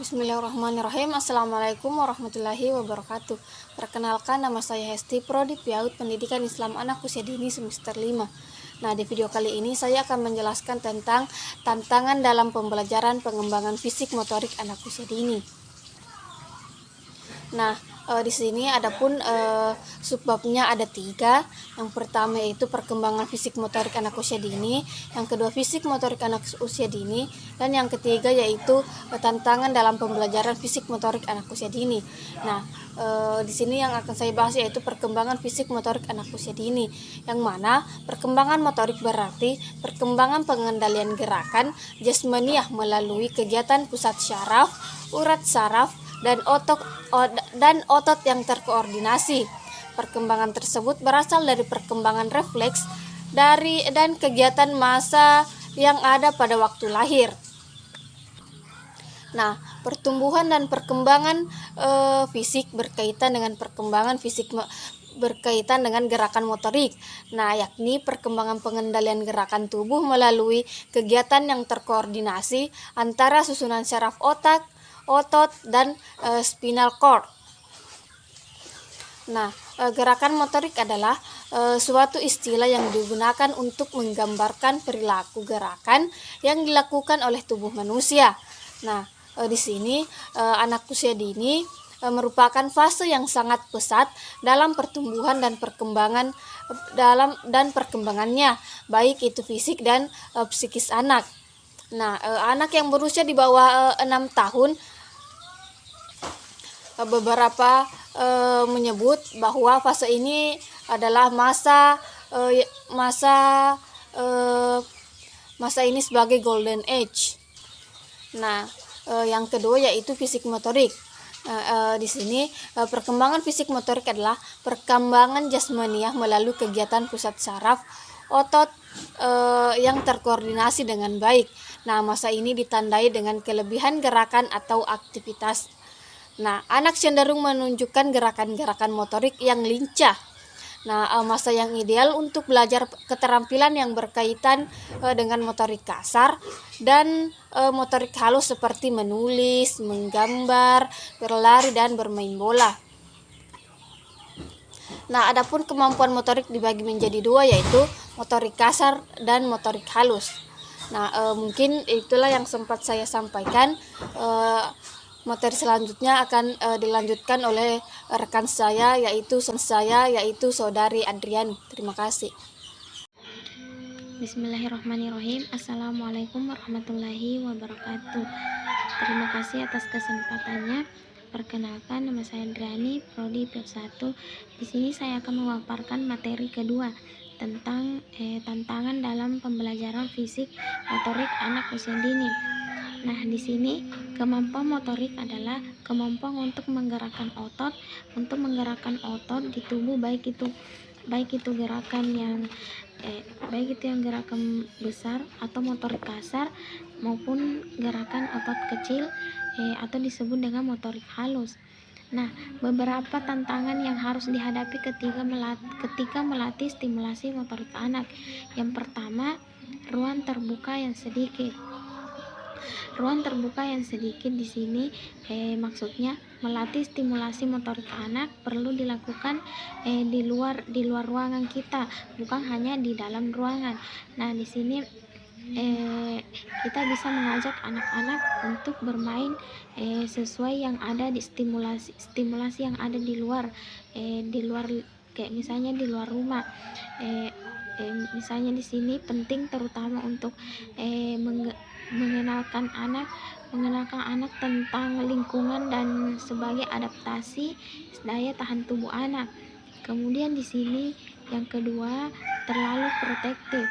Bismillahirrahmanirrahim. Assalamualaikum warahmatullahi wabarakatuh. Perkenalkan, nama saya Hesti, Prodi PAUD Pendidikan Islam Anak Usia Dini semester 5. Nah, di video kali ini saya akan menjelaskan tentang tantangan dalam pembelajaran pengembangan fisik motorik anak usia dini. Nah, di sini adapun subbabnya ada 3. Yang pertama yaitu perkembangan fisik motorik anak usia dini, yang kedua fisik motorik anak usia dini, dan yang ketiga yaitu tantangan dalam pembelajaran fisik motorik anak usia dini. Nah, di sini yang akan saya bahas yaitu perkembangan fisik motorik anak usia dini, yang mana perkembangan motorik berarti perkembangan pengendalian gerakan jasmaniah melalui kegiatan pusat syaraf, urat saraf, dan otot yang terkoordinasi. Perkembangan tersebut berasal dari perkembangan refleks dan kegiatan massa yang ada pada waktu lahir. Nah, pertumbuhan dan perkembangan fisik berkaitan dengan berkaitan dengan gerakan motorik. Nah, yakni perkembangan pengendalian gerakan tubuh melalui kegiatan yang terkoordinasi antara susunan syaraf otot, dan spinal cord. Nah, gerakan motorik adalah suatu istilah yang digunakan untuk menggambarkan perilaku gerakan yang dilakukan oleh tubuh manusia. Nah, di sini anak usia dini merupakan fase yang sangat pesat dalam pertumbuhan dan perkembangannya, baik itu fisik dan psikis anak. Nah, anak yang berusia di bawah 6 tahun, beberapa menyebut bahwa fase ini adalah masa ini sebagai golden age. Nah, yang kedua yaitu fisik motorik. Di sini perkembangan fisik motorik adalah perkembangan jasmaniah melalui kegiatan pusat saraf otot yang terkoordinasi dengan baik. Nah, masa ini ditandai dengan kelebihan gerakan atau aktivitas. Nah, anak cenderung menunjukkan gerakan-gerakan motorik yang lincah. Nah, masa yang ideal untuk belajar keterampilan yang berkaitan dengan motorik kasar dan motorik halus seperti menulis, menggambar, berlari, dan bermain bola. Nah, adapun kemampuan motorik dibagi menjadi 2 yaitu motorik kasar dan motorik halus. Nah, mungkin itulah yang sempat saya sampaikan. Materi selanjutnya akan dilanjutkan oleh rekan saya yaitu saudari Adriani. Terima kasih. Bismillahirrahmanirrahim. Assalamualaikum warahmatullahi wabarakatuh. Terima kasih atas kesempatannya. Perkenalkan, nama saya Adriani, Prodi PAUD 1. Di sini saya akan memaparkan materi kedua tentang tantangan dalam pembelajaran fisik motorik anak usia dini. Nah, di sini kemampuan motorik adalah kemampuan untuk menggerakkan otot di tubuh, baik itu gerakan yang gerakan besar atau motorik kasar maupun gerakan otot kecil atau disebut dengan motorik halus. Nah, beberapa tantangan yang harus dihadapi ketika melatih stimulasi motorik anak. Yang pertama, ruang terbuka yang sedikit. Ruang terbuka yang sedikit di sini maksudnya melatih stimulasi motorik anak perlu dilakukan di luar ruangan kita, bukan hanya di dalam ruangan. Nah, di sini kita bisa mengajak anak-anak untuk bermain sesuai yang ada di stimulasi yang ada di luar kayak misalnya di luar rumah. Misalnya di sini penting terutama untuk mengenalkan anak tentang lingkungan dan sebagai adaptasi daya tahan tubuh anak. Kemudian di sini yang kedua, terlalu protektif.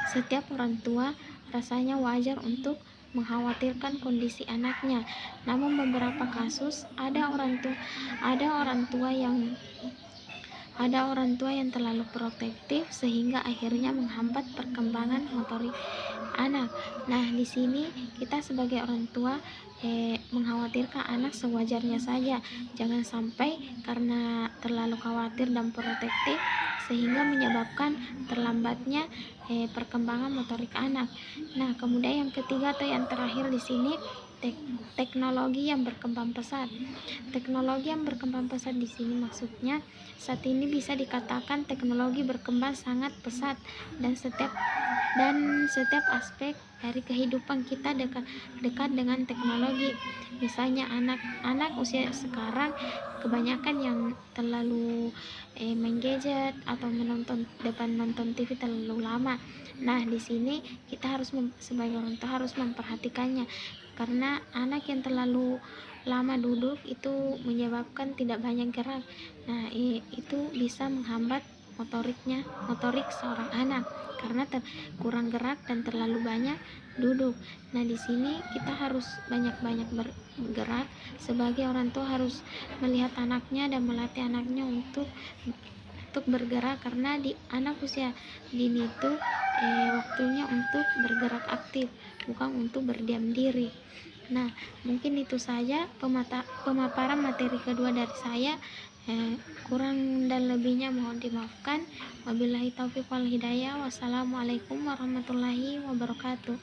Setiap orang tua rasanya wajar untuk mengkhawatirkan kondisi anaknya. Namun beberapa kasus ada orang tua yang terlalu protektif sehingga akhirnya menghambat perkembangan motorik anak. Nah, di sini kita sebagai orang tua mengkhawatirkan anak sewajarnya saja. Jangan sampai karena terlalu khawatir dan protektif sehingga menyebabkan terlambatnya perkembangan motorik anak. Nah, kemudian yang ketiga atau yang terakhir di sini teknologi yang berkembang pesat. Teknologi yang berkembang pesat di sini maksudnya saat ini bisa dikatakan teknologi berkembang sangat pesat dan setiap aspek dari kehidupan kita dekat dengan teknologi. Misalnya anak-anak usia sekarang kebanyakan yang terlalu main gadget atau nonton TV terlalu lama. Nah, di sini kita harus sebagai orang tua harus memperhatikannya, karena anak yang terlalu lama duduk itu menyebabkan tidak banyak gerak. Nah, itu bisa menghambat motorik seorang anak karena kurang gerak dan terlalu banyak duduk. Nah, di sini kita harus banyak-banyak bergerak. Sebagai orang tua harus melihat anaknya dan melatih anaknya untuk bergerak, karena di anak usia dini itu waktunya untuk bergerak aktif, bukan untuk berdiam diri. Nah, mungkin itu saja pemaparan materi kedua dari saya. Kurang dan lebihnya mohon dimaafkan. Wabillahi taufiq wal hidayah. Wassalamualaikum warahmatullahi wabarakatuh.